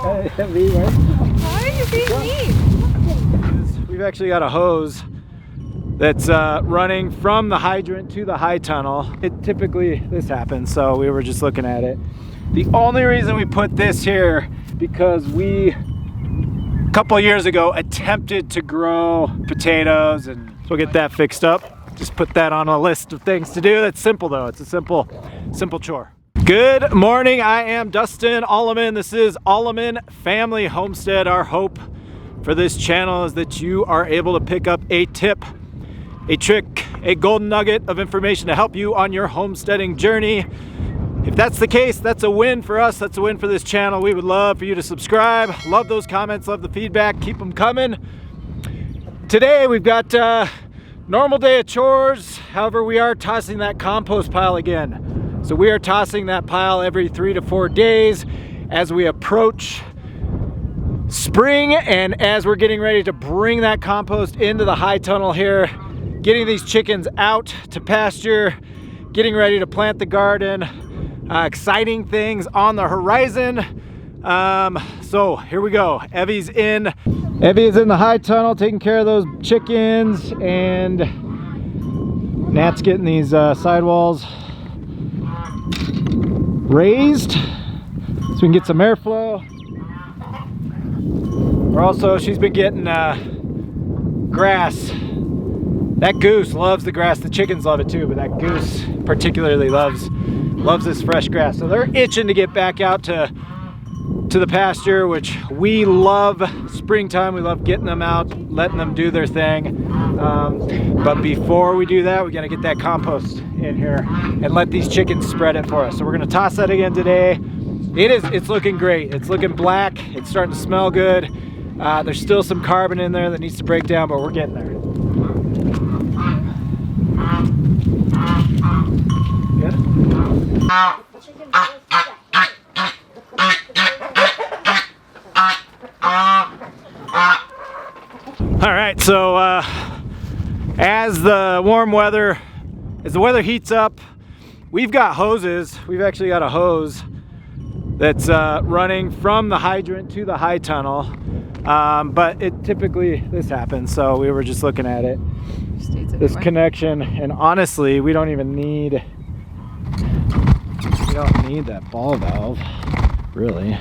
Why are you being mean? We've actually got a hose that's running from the hydrant to the high tunnel. Typically this happens, so we were just looking at it. The only reason we put this here because we a couple years ago attempted to grow potatoes, and so we'll get that fixed up. Just put that on a list of things to do. That's simple though. It's a simple chore. Good morning. I am Dustin Aleman. This is Aleman Family Homestead. Our hope for this channel is that you are able to pick up a tip, a trick, a golden nugget of information to help you on your homesteading journey. If that's the case, that's a win for us. That's a win for this channel. We would love for you to subscribe. Love those comments, love the feedback. Keep them coming. Today we've got normal day of chores. However, we are tossing that compost pile again. So we are tossing that pile every 3 to 4 days as we approach spring, and as we're getting ready to bring that compost into the high tunnel here, getting these chickens out to pasture, getting ready to plant the garden. Exciting things on the horizon. So here we go. Evie's in. Evie is in the high tunnel taking care of those chickens, and Nat's getting these sidewalls raised so we can get some airflow. She's been getting grass. That goose loves the grass. The chickens love it too, but that goose particularly loves this fresh grass. So they're itching to get back out to the pasture, which we love. Springtime, we love getting them out, letting them do their thing. But before we do that, we gotta get that compost in here and let these chickens spread it for us. So we're gonna toss that again today. It's looking great. It's looking black. It's starting to smell good. There's still some carbon in there that needs to break down, but we're getting there. Good? All right, so as the weather heats up, we've got hoses. We've actually got a hose that's running from the hydrant to the high tunnel, but typically this happens, so we were just looking at it. This connection, and honestly, we don't need that ball valve, really.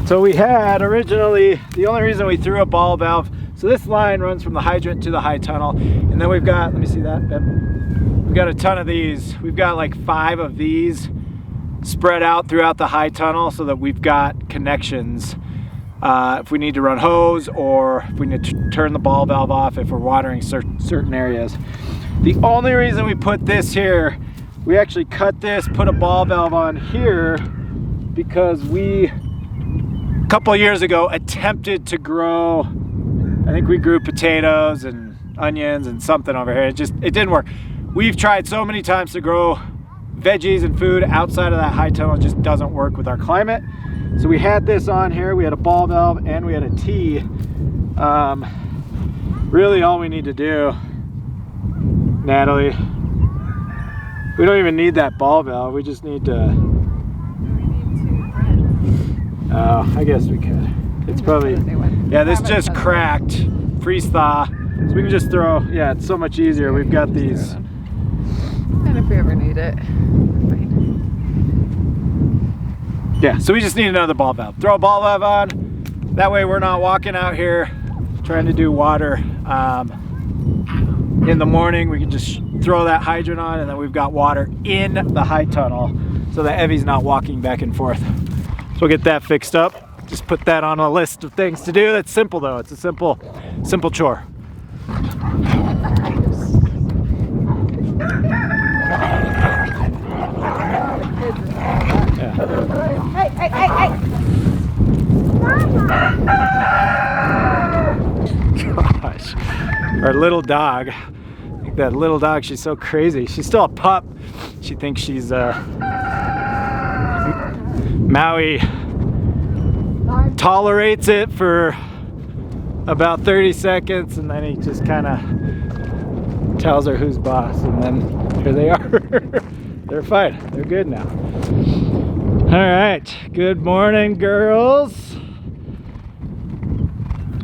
So we had originally, the only reason we threw a ball valve, so this line runs from the hydrant to the high tunnel, and then we've got, let me see that, we've got a ton of these. We've got like 5 of these spread out throughout the high tunnel so that we've got connections if we need to run hose, or if we need to turn the ball valve off if we're watering certain areas. The only reason we put this here, we actually cut this, put a ball valve on here, because we a couple years ago attempted to grow, I think we grew potatoes and onions and something over here. It didn't work. We've tried so many times to grow veggies and food outside of that high tunnel. It just doesn't work with our climate. So we had this on here, we had a ball valve, and we had a T. Really all we need to do, Natalie, we don't even need that ball valve, we just need to, oh, I guess we could. It's probably, yeah, this just cracked, freeze thaw, so we can just throw, yeah, it's so much easier. We've got these. And if we ever need it, we're fine. Yeah, so we just need another ball valve. Throw a ball valve on, that way we're not walking out here trying to do water in the morning. We can just throw that hydrant on, and then we've got water in the high tunnel so that Evie's not walking back and forth. So we'll get that fixed up. Just put that on a list of things to do. That's simple though. It's a simple chore. Yeah. Hey. Gosh, our little dog. I think that little dog, she's so crazy. She's still a pup. She thinks she's Maui tolerates it for about 30 seconds, and then he just kind of tells her who's boss, and then here they are. They're fine. They're good now. All right. Good morning, girls.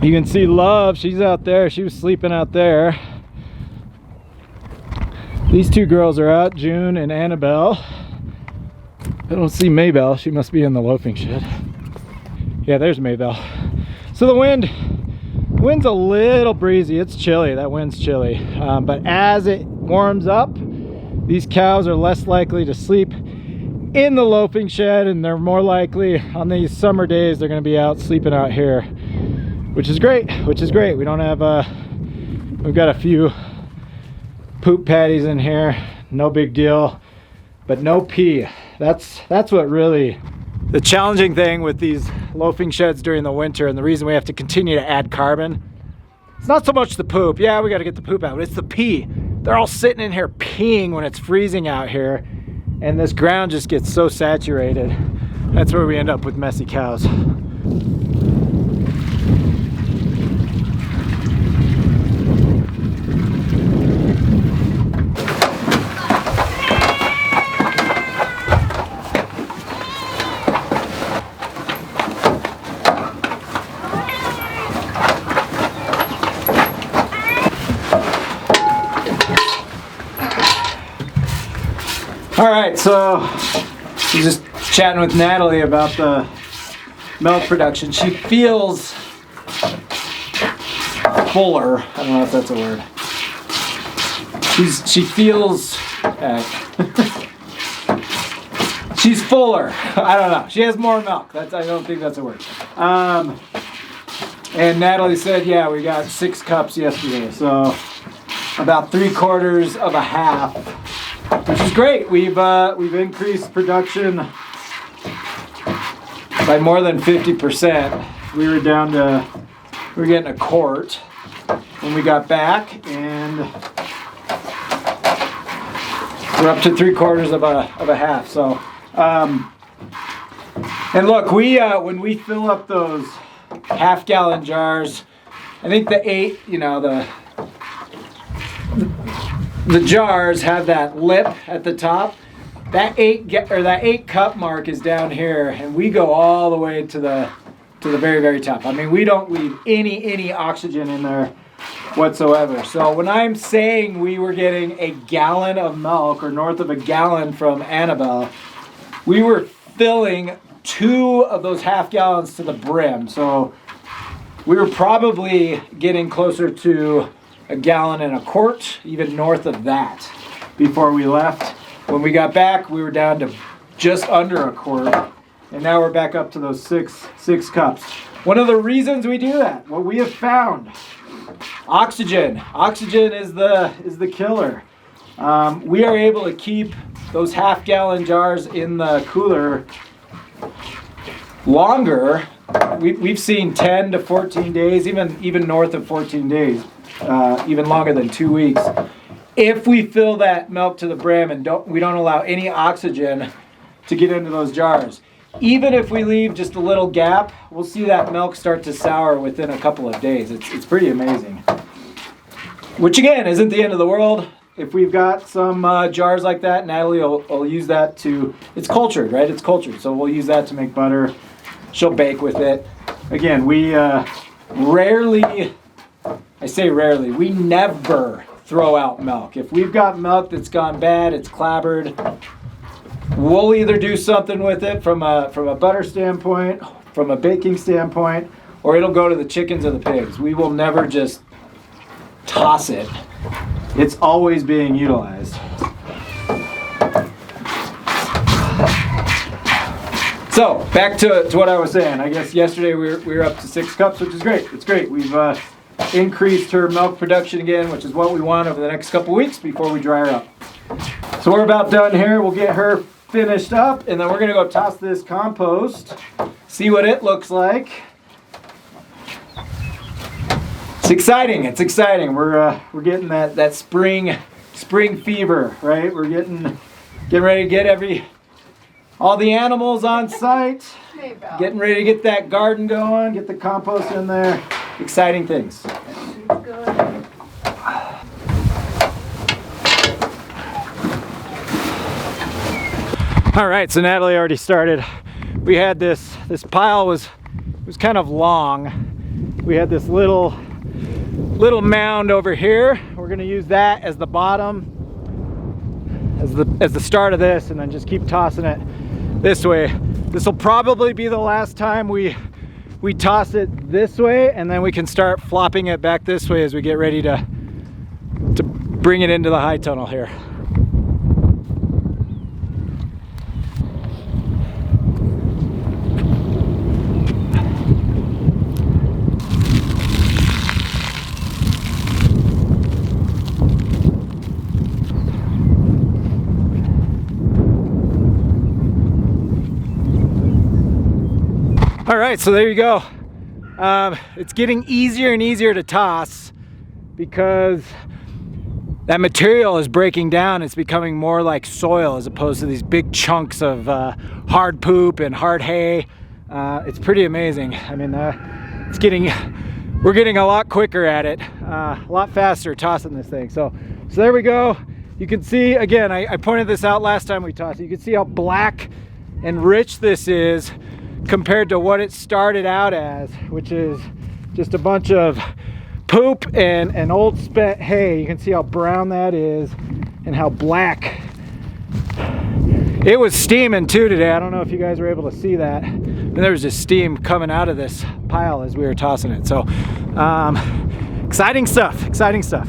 You can see Love, she's out there. She was sleeping out there. These two girls are out, June and Annabelle. I don't see Maybelle, she must be in the loafing shed. Yeah, there's Maybelle. So the wind's a little breezy, it's chilly, that wind's chilly. But as it warms up, these cows are less likely to sleep in the loafing shed, and they're more likely on these summer days, they're gonna be out sleeping out here, which is great, We don't have, we've got a few poop patties in here, no big deal, but no pee. That's what really the challenging thing with these loafing sheds during the winter, and the reason we have to continue to add carbon. It's not so much the poop, yeah, we got to get the poop out, but it's the pee. They're all sitting in here peeing when it's freezing out here, and this ground just gets so saturated. That's where we end up with messy cows. All right, so I was just chatting with Natalie about the milk production. She feels fuller. I don't know if that's a word. She feels she's fuller. I don't know. She has more milk. I don't think that's a word. And Natalie said, yeah, we got 6 cups yesterday, so about 3/4 of a half. Which is great. We've increased production by more than 50%. We were getting a quart when we got back, and we're up to 3/4 of a half. So, and look, when we fill up those half-gallon jars, I think the 8, the jars have that lip at the top. That 8 cup mark is down here, and we go all the way to the very, very top. I mean, we don't leave any oxygen in there whatsoever. So when I'm saying we were getting a gallon of milk, or north of a gallon, from Annabelle, we were filling 2 of those half gallons to the brim. So we were probably getting closer to a gallon and a quart, even north of that, before we left. When we got back, we were down to just under a quart, and now we're back up to those six cups. One of the reasons we do that, what we have found, oxygen. Oxygen is the killer. We are able to keep those half-gallon jars in the cooler longer. We've seen 10 to 14 days, even north of 14 days. Even longer than 2 weeks, if we fill that milk to the brim and we don't allow any oxygen to get into those jars. Even if we leave just a little gap, we'll see that milk start to sour within a couple of days. It's pretty amazing. Which again isn't the end of the world. If we've got some jars like that, Natalie will use that to. It's cultured, right? It's cultured, so we'll use that to make butter. She'll bake with it. Again, we rarely. I say rarely, we never throw out milk. If we've got milk that's gone bad, it's clabbered, we'll either do something with it from a butter standpoint, from a baking standpoint, or it'll go to the chickens or the pigs. We will never just toss it. It's always being utilized. So, back to what I was saying. I guess yesterday we were up to 6 cups, which is great. It's great. We've increased her milk production again, which is what we want over the next couple weeks before we dry her up. So we're about done here. We'll get her finished up, and then we're gonna go toss this compost, see what it looks like. It's exciting. It's exciting. We're getting that spring fever, right? We're getting ready to get all the animals on site. Getting ready to get that garden going, get the compost in there. Exciting things. All right, so Natalie already started. We had this pile was kind of long, we had this little mound over here. We're gonna use that as the bottom, as the start of this, and then just keep tossing it this way. This will probably be the last time we toss it this way, and then we can start flopping it back this way as we get ready to bring it into the high tunnel here. All right, so there you go. It's getting easier and easier to toss because that material is breaking down. It's becoming more like soil as opposed to these big chunks of hard poop and hard hay. It's pretty amazing. I mean, we're getting a lot quicker at it, a lot faster tossing this thing. So there we go. You can see, again, I pointed this out last time we tossed it. You can see how black and rich this is compared to what it started out as, which is just a bunch of poop and old spent hay. You can see how brown that is and how black. It was steaming too today. I don't know if you guys were able to see that. And there was just steam coming out of this pile as we were tossing it. So exciting stuff, exciting stuff.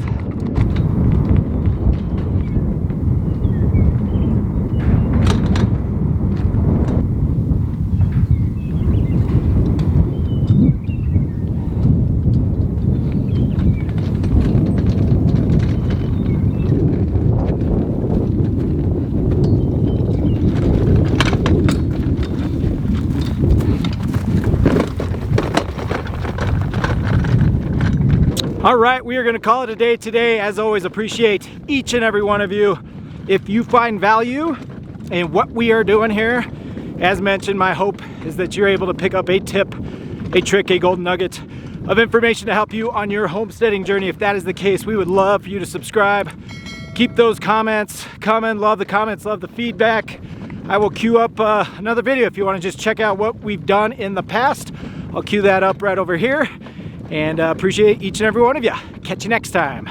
All right, we are going to call it a day today. As always, appreciate each and every one of you. If you find value in what we are doing here, as mentioned, my hope is that you're able to pick up a tip, a trick, a golden nugget of information to help you on your homesteading journey. If that is the case, we would love for you to subscribe. Keep those comments coming. Love the comments, love the feedback. I will queue up another video if you want to just check out what we've done in the past. I'll queue that up right over here. And appreciate each and every one of you. Catch you next time.